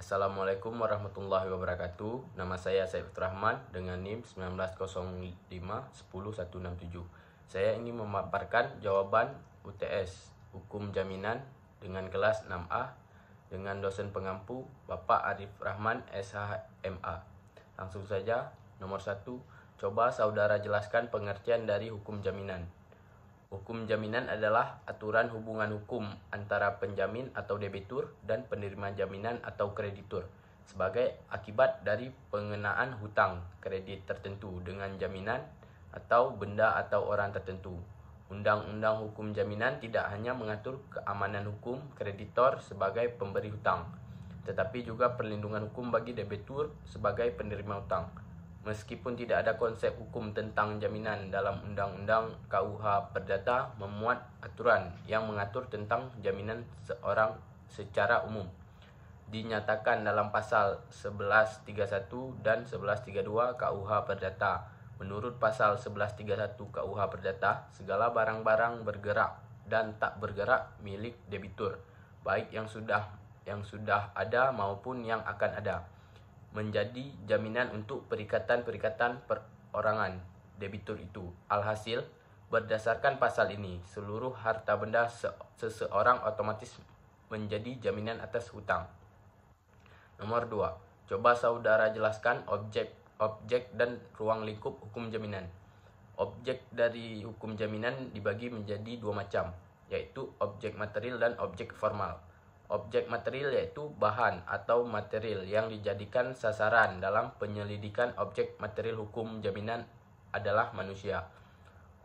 Assalamualaikum warahmatullahi wabarakatuh. Nama saya Saiful Rahman dengan NIM 1905101167. Saya ingin memaparkan jawaban UTS Hukum Jaminan dengan kelas 6A dengan dosen pengampu Bapak Arif Rahman SHMA. Langsung saja, nomor 1, coba saudara jelaskan pengertian dari hukum jaminan. Hukum jaminan adalah aturan hubungan hukum antara penjamin atau debitur dan penerima jaminan atau kreditur sebagai akibat dari pengenaan hutang kredit tertentu dengan jaminan atau benda atau orang tertentu. Undang-undang hukum jaminan tidak hanya mengatur keamanan hukum kreditor sebagai pemberi hutang, tetapi juga perlindungan hukum bagi debitur sebagai penerima hutang. Meskipun tidak ada konsep hukum tentang jaminan dalam Undang-Undang KUH Perdata memuat aturan yang mengatur tentang jaminan seorang secara umum. Dinyatakan dalam pasal 1131 dan 1132 KUH Perdata. Menurut pasal 1131 KUH Perdata, segala barang-barang bergerak dan tak bergerak milik debitur, baik yang sudah ada maupun yang akan ada, menjadi jaminan untuk perikatan-perikatan perorangan debitur itu. Alhasil, berdasarkan pasal ini, seluruh harta benda seseorang otomatis menjadi jaminan atas hutang. Nomor 2, coba saudara jelaskan objek dan ruang lingkup hukum jaminan. Objek dari hukum jaminan dibagi menjadi dua macam, yaitu objek material dan objek formal. Objek material yaitu bahan atau material yang dijadikan sasaran dalam penyelidikan objek material hukum jaminan adalah manusia.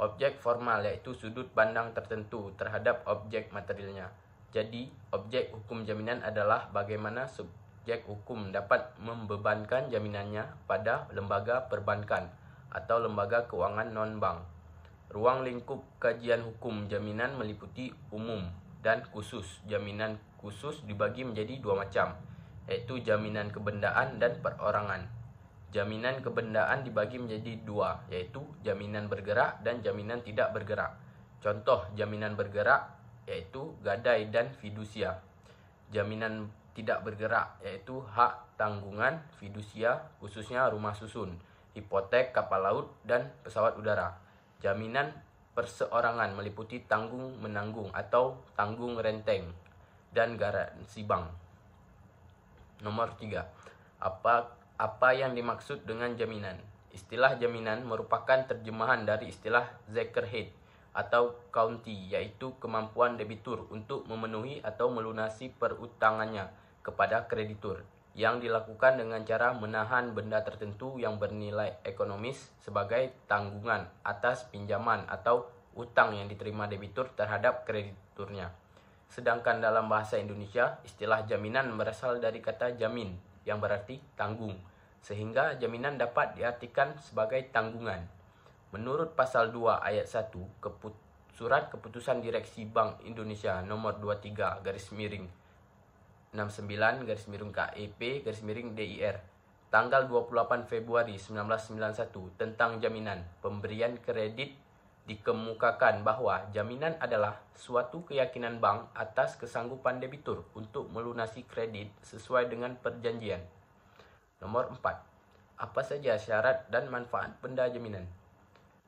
Objek formal yaitu sudut pandang tertentu terhadap objek materialnya. Jadi, objek hukum jaminan adalah bagaimana subjek hukum dapat membebankan jaminannya pada lembaga perbankan atau lembaga keuangan non-bank. Ruang lingkup kajian hukum jaminan meliputi umum dan khusus. Jaminan khusus dibagi menjadi dua macam, yaitu jaminan kebendaan dan perorangan. Jaminan kebendaan dibagi menjadi dua, yaitu jaminan bergerak dan jaminan tidak bergerak. Contoh jaminan bergerak yaitu gadai dan fidusia. Jaminan tidak bergerak yaitu hak tanggungan fidusia, khususnya rumah susun, hipotek kapal laut dan pesawat udara. Jaminan perseorangan meliputi tanggung menanggung atau tanggung renteng dan garansi bank. Nomor 3, apa yang dimaksud dengan jaminan? Istilah jaminan merupakan terjemahan dari istilah Zekerheit atau county, yaitu kemampuan debitur untuk memenuhi atau melunasi perutangannya kepada kreditur, yang dilakukan dengan cara menahan benda tertentu yang bernilai ekonomis sebagai tanggungan atas pinjaman atau utang yang diterima debitur terhadap krediturnya. Sedangkan dalam bahasa Indonesia, istilah jaminan berasal dari kata jamin yang berarti tanggung, sehingga jaminan dapat diartikan sebagai tanggungan. Menurut pasal 2 ayat 1 Surat Keputusan Direksi Bank Indonesia nomor 23/69/KEP/DIR tanggal 28 Februari 1991 tentang jaminan pemberian kredit, dikemukakan bahwa jaminan adalah suatu keyakinan bank atas kesanggupan debitur untuk melunasi kredit sesuai dengan perjanjian. Nomor 4. Apa saja syarat dan manfaat benda jaminan?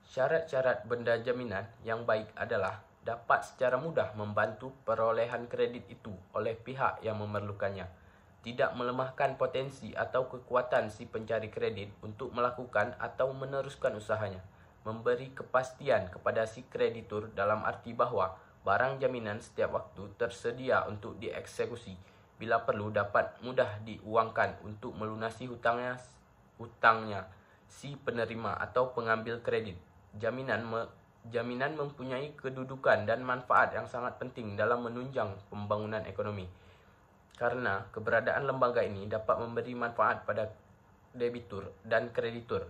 Syarat-syarat benda jaminan yang baik adalah dapat secara mudah membantu perolehan kredit itu oleh pihak yang memerlukannya, tidak melemahkan potensi atau kekuatan si pencari kredit untuk melakukan atau meneruskan usahanya, memberi kepastian kepada si kreditur dalam arti bahwa barang jaminan setiap waktu tersedia untuk dieksekusi, bila perlu dapat mudah diuangkan untuk melunasi hutangnya si penerima atau pengambil kredit. Jaminan mempunyai kedudukan dan manfaat yang sangat penting dalam menunjang pembangunan ekonomi, karena keberadaan lembaga ini dapat memberi manfaat pada debitur dan kreditur.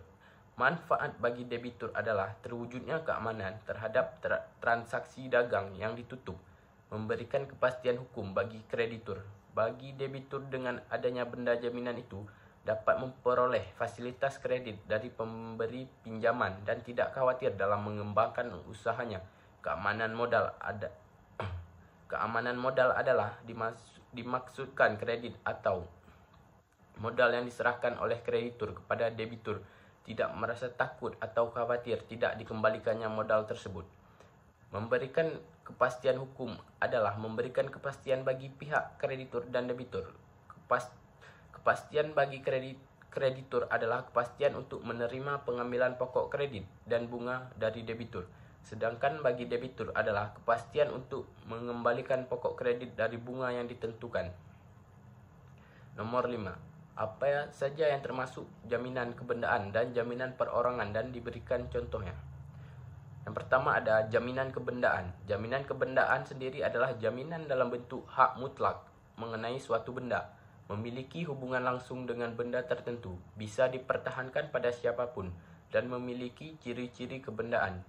Manfaat bagi debitur adalah terwujudnya keamanan terhadap transaksi dagang yang ditutup, memberikan kepastian hukum bagi kreditur. Bagi debitur, dengan adanya benda jaminan itu dapat memperoleh fasilitas kredit dari pemberi pinjaman dan tidak khawatir dalam mengembangkan usahanya. Keamanan modal adalah dimaksudkan kredit atau Modal yang diserahkan oleh kreditur kepada debitur tidak merasa takut atau khawatir tidak dikembalikannya modal tersebut. Memberikan kepastian hukum adalah memberikan kepastian bagi pihak kreditur dan debitur. Kepastian bagi kreditur adalah kepastian untuk menerima pengambilan pokok kredit dan bunga dari debitur. Sedangkan bagi debitur adalah kepastian untuk mengembalikan pokok kredit dari bunga yang ditentukan. Nomor 5. Apa saja yang termasuk jaminan kebendaan dan jaminan perorangan dan diberikan contohnya. Yang pertama ada jaminan kebendaan. Jaminan kebendaan sendiri adalah jaminan dalam bentuk hak mutlak mengenai suatu benda, memiliki hubungan langsung dengan benda tertentu, bisa dipertahankan pada siapapun, dan memiliki ciri-ciri kebendaan.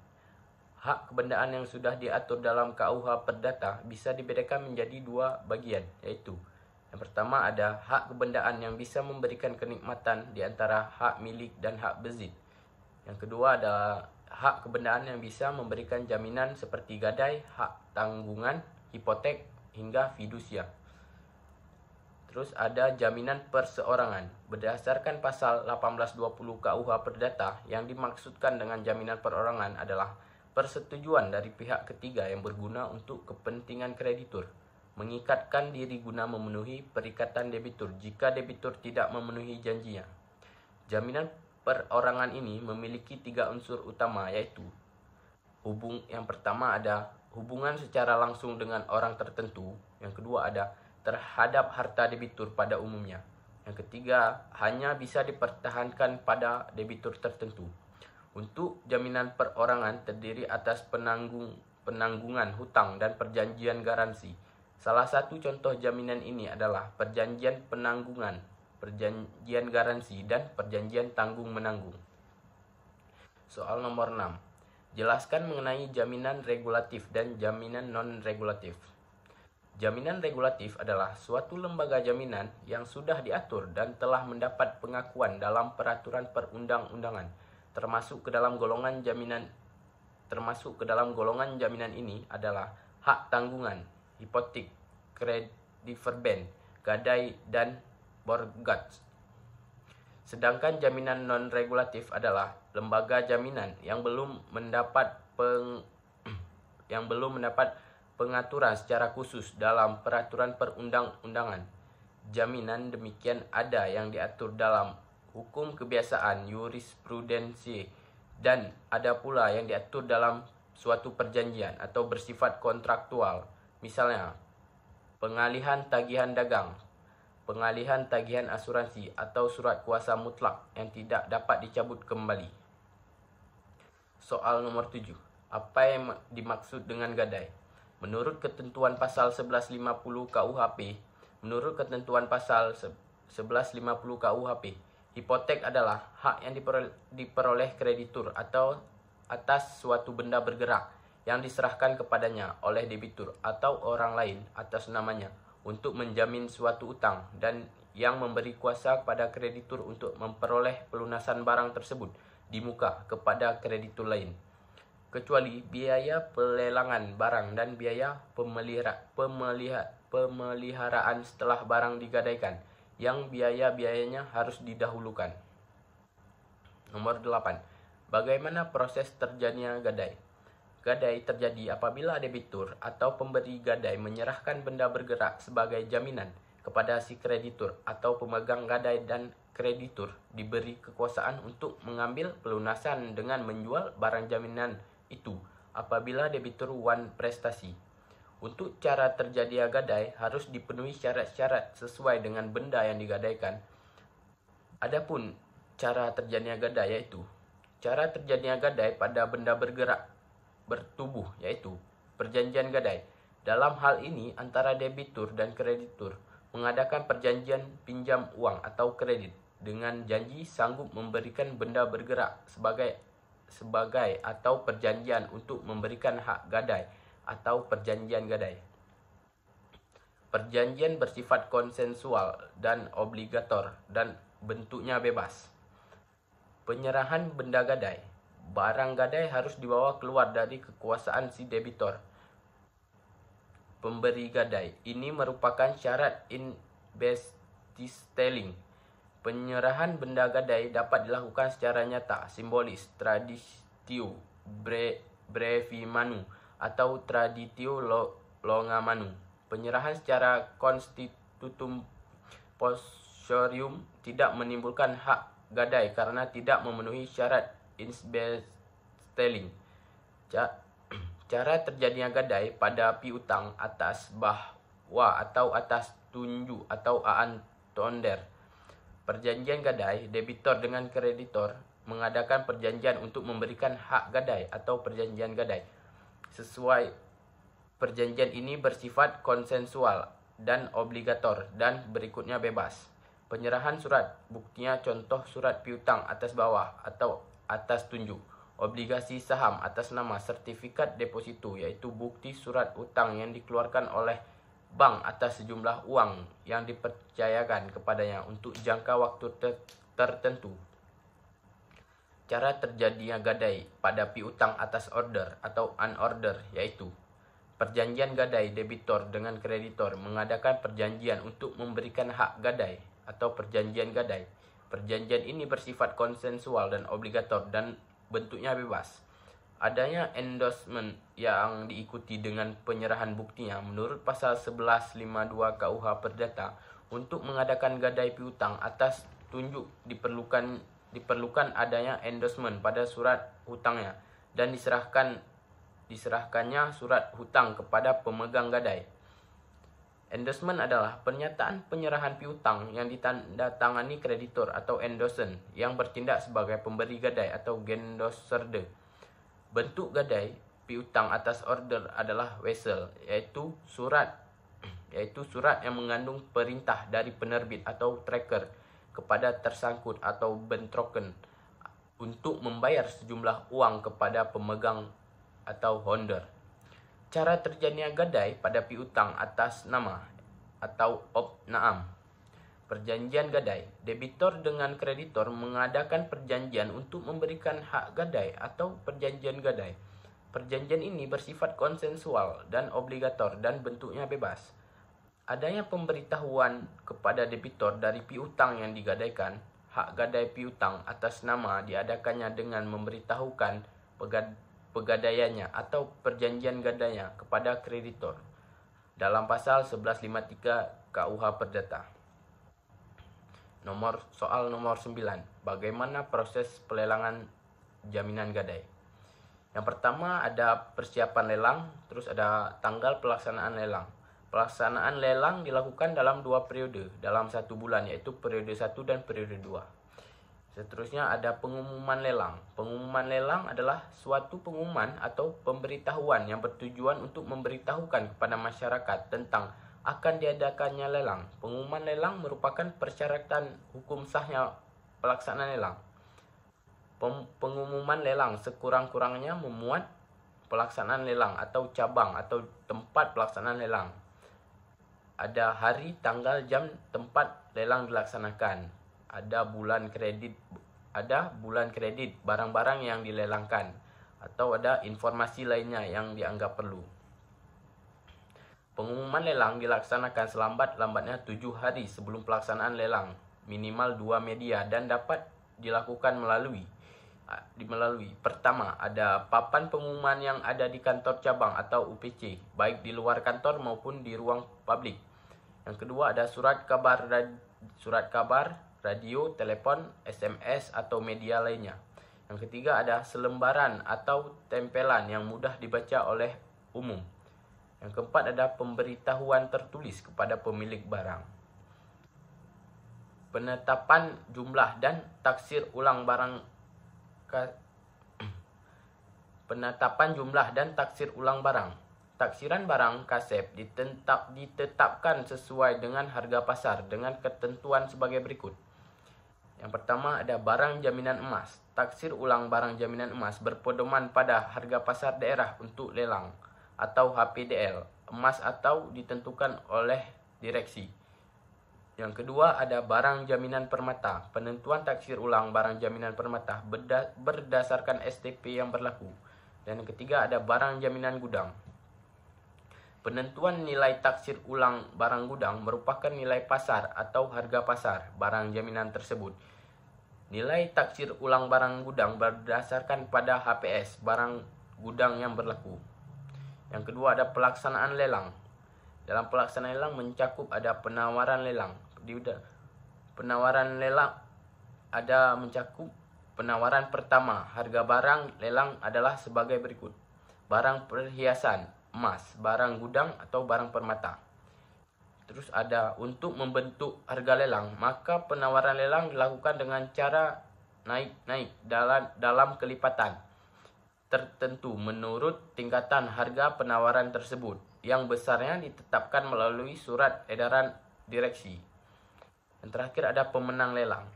Hak kebendaan yang sudah diatur dalam KUH Perdata bisa dibedakan menjadi dua bagian, yaitu yang pertama ada hak kebendaan yang bisa memberikan kenikmatan di antara hak milik dan hak bezit. Yang kedua ada hak kebendaan yang bisa memberikan jaminan seperti gadai, hak tanggungan, hipotek, hingga fidusia. Terus ada jaminan perseorangan. Berdasarkan pasal 1820 KUH Perdata, yang dimaksudkan dengan jaminan perorangan adalah persetujuan dari pihak ketiga yang berguna untuk kepentingan kreditur, mengikatkan diri guna memenuhi perikatan debitur jika debitur tidak memenuhi janjinya. Jaminan perorangan ini memiliki 3 unsur utama, yaitu yang pertama ada hubungan secara langsung dengan orang tertentu, yang kedua ada terhadap harta debitur pada umumnya, yang ketiga hanya bisa dipertahankan pada debitur tertentu. Untuk jaminan perorangan terdiri atas penanggungan hutang dan perjanjian garansi. Salah satu contoh jaminan ini adalah perjanjian penanggungan, perjanjian garansi, dan perjanjian tanggung-menanggung. Soal nomor 6. Jelaskan mengenai jaminan regulatif dan jaminan non-regulatif. Jaminan regulatif adalah suatu lembaga jaminan yang sudah diatur dan telah mendapat pengakuan dalam peraturan perundang-undangan, termasuk ke dalam golongan jaminan ini adalah hak tanggungan, hipotek, krediverben, gadai, dan mortgage. Sedangkan jaminan non-regulatif adalah lembaga jaminan yang belum mendapat pengaturan secara khusus dalam peraturan perundang-undangan. Jaminan demikian ada yang diatur dalam hukum kebiasaan jurisprudensi dan ada pula yang diatur dalam suatu perjanjian atau bersifat kontraktual. Misalnya, pengalihan tagihan dagang, pengalihan tagihan asuransi, atau surat kuasa mutlak yang tidak dapat dicabut kembali. Soal nomor 7. Apa yang dimaksud dengan gadai? Menurut ketentuan pasal 1150 KUHP, hipotek adalah hak yang diperoleh kreditur atau atas suatu benda bergerak yang diserahkan kepadanya oleh debitur atau orang lain atas namanya untuk menjamin suatu utang dan yang memberi kuasa kepada kreditur untuk memperoleh pelunasan barang tersebut di muka kepada kreditur lain, kecuali biaya pelelangan barang dan biaya pemeliharaan setelah barang digadaikan, yang biaya-biayanya harus didahulukan. Nomor 8. Bagaimana proses terjadinya gadai? Gadai terjadi apabila debitur atau pemberi gadai menyerahkan benda bergerak sebagai jaminan kepada si kreditur atau pemegang gadai, dan kreditur diberi kekuasaan untuk mengambil pelunasan dengan menjual barang jaminan itu apabila debitur wan prestasi. Untuk cara terjadinya gadai harus dipenuhi syarat-syarat sesuai dengan benda yang digadaikan. Adapun cara terjadinya gadai yaitu cara terjadinya gadai pada benda bergerak bertubuh, yaitu perjanjian gadai. Dalam hal ini antara debitur dan kreditur mengadakan perjanjian pinjam uang atau kredit dengan janji sanggup memberikan benda bergerak sebagai atau perjanjian untuk memberikan hak gadai atau perjanjian gadai. Perjanjian bersifat konsensual dan obligator dan bentuknya bebas. Penyerahan benda gadai. Barang gadai harus dibawa keluar dari kekuasaan si debitor pemberi gadai. Ini merupakan syarat investisteling Penyerahan benda gadai dapat dilakukan secara nyata, simbolis, traditio brevimanu, atau traditio longamanu. Penyerahan secara constitutum possorium tidak menimbulkan hak gadai karena tidak memenuhi syarat insbesteling. Cara terjadinya gadai pada piutang atas bahwa atau atas tunju atau aan tonder. Perjanjian gadai, debitor dengan kreditor mengadakan perjanjian untuk memberikan hak gadai atau perjanjian gadai. Perjanjian ini bersifat konsensual dan obligator dan berikutnya bebas. Penyerahan surat buktinya contoh surat piutang atas bawah atau atas tunjuk, obligasi saham atas nama, sertifikat deposito yaitu bukti surat utang yang dikeluarkan oleh bank atas sejumlah uang yang dipercayakan kepadanya untuk jangka waktu tertentu. Cara terjadinya gadai pada piutang atas order atau unorder yaitu perjanjian gadai debitor dengan kreditor mengadakan perjanjian untuk memberikan hak gadai atau perjanjian gadai. Perjanjian ini bersifat konsensual dan obligator dan bentuknya bebas. Adanya endorsement yang diikuti dengan penyerahan buktinya menurut pasal 1152 KUH Perdata untuk mengadakan gadai piutang atas tunjuk diperlukan adanya endorsement pada surat hutangnya dan diserahkannya surat hutang kepada pemegang gadai. Endorsement adalah pernyataan penyerahan piutang yang ditandatangani kreditor atau endorser yang bertindak sebagai pemberi gadai atau gendoserde. Bentuk gadai piutang atas order adalah wesel, yaitu surat yang mengandung perintah dari penerbit atau tracker kepada tersangkut atau bentroken untuk membayar sejumlah uang kepada pemegang atau holder. Cara terjadinya gadai pada piutang atas nama atau opnaam. Perjanjian gadai, debitor dengan kreditor mengadakan perjanjian untuk memberikan hak gadai atau perjanjian gadai. Perjanjian ini bersifat konsensual dan obligator dan bentuknya bebas. Adanya pemberitahuan kepada debitor dari piutang yang digadaikan, hak gadai piutang atas nama diadakannya dengan memberitahukan pegadaiannya atau perjanjian gadainya kepada kreditor dalam pasal 1153 KUH Perdata. Soal nomor 9. Bagaimana proses pelelangan jaminan gadai? Yang pertama ada persiapan lelang, terus ada tanggal pelaksanaan lelang. Pelaksanaan lelang dilakukan dalam 2 periode dalam 1 bulan, yaitu periode 1 dan periode 2. Seterusnya ada pengumuman lelang. Pengumuman lelang adalah suatu pengumuman atau pemberitahuan yang bertujuan untuk memberitahukan kepada masyarakat tentang akan diadakannya lelang. Pengumuman lelang merupakan persyaratan hukum sahnya pelaksanaan lelang. Pengumuman lelang sekurang-kurangnya memuat pelaksanaan lelang atau cabang atau tempat pelaksanaan lelang. Ada hari, tanggal, jam, tempat lelang dilaksanakan. Ada bulan kredit barang-barang yang dilelangkan, atau ada informasi lainnya yang dianggap perlu. Pengumuman lelang dilaksanakan selambat-lambatnya 7 hari sebelum pelaksanaan lelang, minimal 2 media dan dapat dilakukan melalui pertama, ada papan pengumuman yang ada di kantor cabang atau UPC, baik di luar kantor maupun di ruang publik. Yang kedua, ada surat kabar, radio, telepon, SMS atau media lainnya. Yang ketiga, ada selembaran atau tempelan yang mudah dibaca oleh umum. Yang keempat, ada pemberitahuan tertulis kepada pemilik barang. Penetapan jumlah dan taksir ulang barang Taksiran barang kasep ditetapkan sesuai dengan harga pasar dengan ketentuan sebagai berikut. Yang pertama ada barang jaminan emas. Taksir ulang barang jaminan emas berpedoman pada harga pasar daerah untuk lelang atau HPDL emas atau ditentukan oleh direksi. Yang kedua ada barang jaminan permata. Penentuan taksir ulang barang jaminan permata berdasarkan STP yang berlaku. Dan yang ketiga ada barang jaminan gudang. Penentuan nilai taksir ulang barang gudang merupakan nilai pasar atau harga pasar barang jaminan tersebut. Nilai taksir ulang barang gudang berdasarkan pada HPS barang gudang yang berlaku. Yang kedua ada pelaksanaan lelang. Dalam pelaksanaan lelang mencakup ada penawaran lelang. Penawaran lelang ada mencakup penawaran pertama. Harga barang lelang adalah sebagai berikut. Barang perhiasan, emas, barang gudang atau barang permata. Terus ada untuk membentuk harga lelang, maka penawaran lelang dilakukan dengan cara naik-naik dalam kelipatan tertentu menurut tingkatan harga penawaran tersebut, yang besarnya ditetapkan melalui surat edaran direksi. Yang terakhir ada pemenang lelang.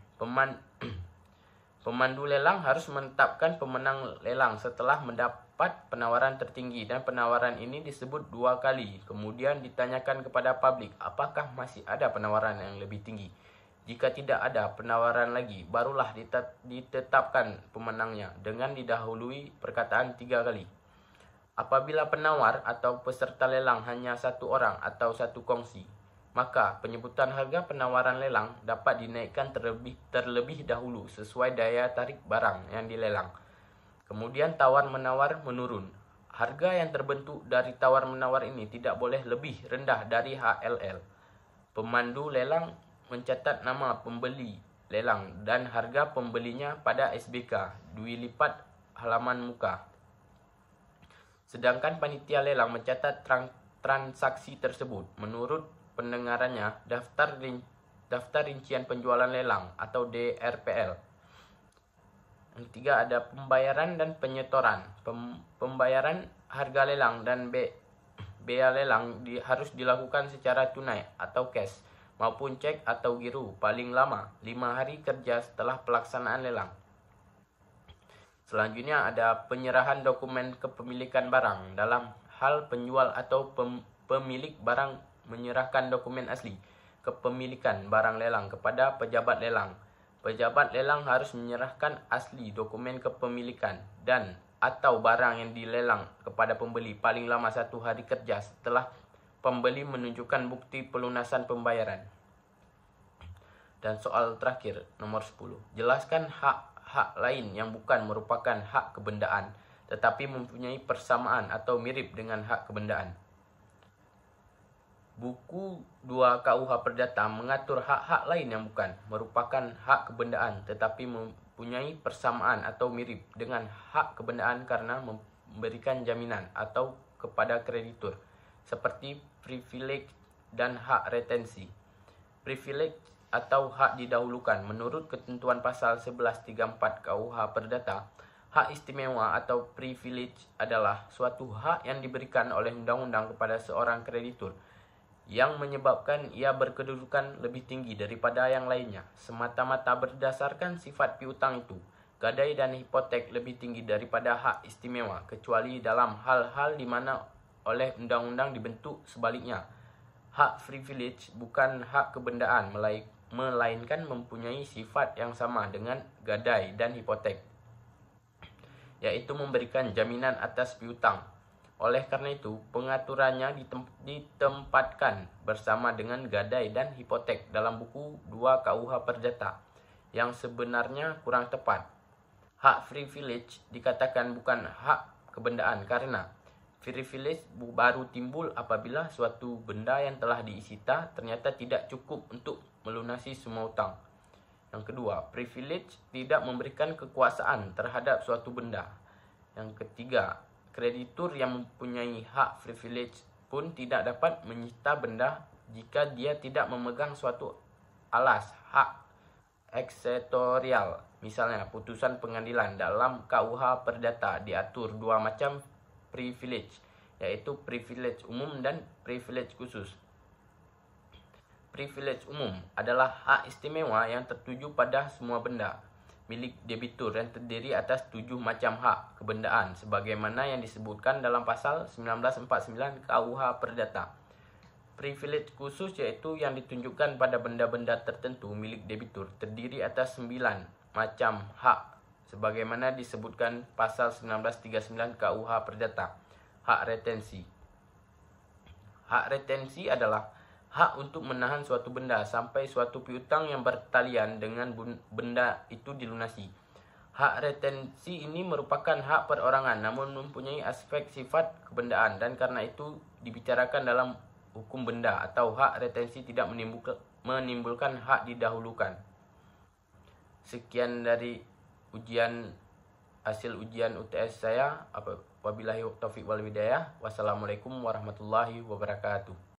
Pemandu lelang harus menetapkan pemenang lelang setelah mendapat penawaran tertinggi, dan penawaran ini disebut 2 kali. Kemudian ditanyakan kepada publik apakah masih ada penawaran yang lebih tinggi. Jika tidak ada penawaran lagi, barulah ditetapkan pemenangnya dengan didahului perkataan 3 kali. Apabila penawar atau peserta lelang hanya 1 orang atau 1 kongsi, maka penyebutan harga penawaran lelang dapat dinaikkan terlebih dahulu sesuai daya tarik barang yang dilelang. Kemudian tawar-menawar menurun. Harga yang terbentuk dari tawar-menawar ini tidak boleh lebih rendah dari HLL. Pemandu lelang mencatat nama pembeli lelang dan harga pembelinya pada SBK 2 lipat halaman muka. Sedangkan panitia lelang mencatat transaksi tersebut menurut pendengarannya daftar rincian penjualan lelang atau DRPL. Yang ketiga ada pembayaran dan penyetoran. Pembayaran harga lelang dan bea lelang harus dilakukan secara tunai atau cash maupun cek atau giro paling lama 5 hari kerja setelah pelaksanaan lelang. Selanjutnya ada penyerahan dokumen kepemilikan barang. Dalam hal penjual atau pemilik barang menyerahkan dokumen asli kepemilikan barang lelang kepada pejabat lelang. Pejabat lelang harus menyerahkan asli dokumen kepemilikan dan atau barang yang dilelang kepada pembeli paling lama 1 hari kerja setelah pembeli menunjukkan bukti pelunasan pembayaran. Dan soal terakhir, nomor 10. Jelaskan hak-hak lain yang bukan merupakan hak kebendaan, tetapi mempunyai persamaan atau mirip dengan hak kebendaan. Buku 2 KUH Perdata mengatur hak-hak lain yang bukan merupakan hak kebendaan, tetapi mempunyai persamaan atau mirip dengan hak kebendaan karena memberikan jaminan atau kepada kreditur, seperti privilege dan hak retensi. Privilege atau hak didahulukan menurut ketentuan pasal 1134 KUH Perdata, hak istimewa atau privilege adalah suatu hak yang diberikan oleh undang-undang kepada seorang kreditur yang menyebabkan ia berkedudukan lebih tinggi daripada yang lainnya semata-mata berdasarkan sifat piutang itu. Gadai dan hipotek lebih tinggi daripada hak istimewa kecuali dalam hal-hal di mana oleh undang-undang dibentuk sebaliknya. Hak privilege bukan hak kebendaan, melainkan mempunyai sifat yang sama dengan gadai dan hipotek, yaitu memberikan jaminan atas piutang. Oleh karena itu, pengaturannya ditempatkan bersama dengan gadai dan hipotek dalam buku 2 KUH Perdata, yang sebenarnya kurang tepat. Hak privilege dikatakan bukan hak kebendaan karena privilege baru timbul apabila suatu benda yang telah disita ternyata tidak cukup untuk melunasi semua hutang. Yang kedua, privilege tidak memberikan kekuasaan terhadap suatu benda. Yang ketiga, kreditur yang mempunyai hak privilege pun tidak dapat menyita benda jika dia tidak memegang suatu alas hak eksetorial. Misalnya, putusan pengadilan dalam KUH Perdata diatur 2 macam privilege, yaitu privilege umum dan privilege khusus. Privilege umum adalah hak istimewa yang tertuju pada semua benda milik debitur yang terdiri atas 7 macam hak kebendaan sebagaimana yang disebutkan dalam pasal 1949 KUH Perdata. Privilege khusus yaitu yang ditunjukkan pada benda-benda tertentu milik debitur terdiri atas 9 macam hak sebagaimana disebutkan pasal 1939 KUH Perdata. Hak retensi. Hak retensi adalah hak untuk menahan suatu benda sampai suatu piutang yang bertalian dengan benda itu dilunasi. Hak retensi ini merupakan hak perorangan namun mempunyai aspek sifat kebendaan dan karena itu dibicarakan dalam hukum benda atau hak retensi tidak menimbulkan hak didahulukan. Sekian dari hasil ujian UTS saya. Wabillahi taufiq wal hidayah. Wassalamualaikum warahmatullahi wabarakatuh.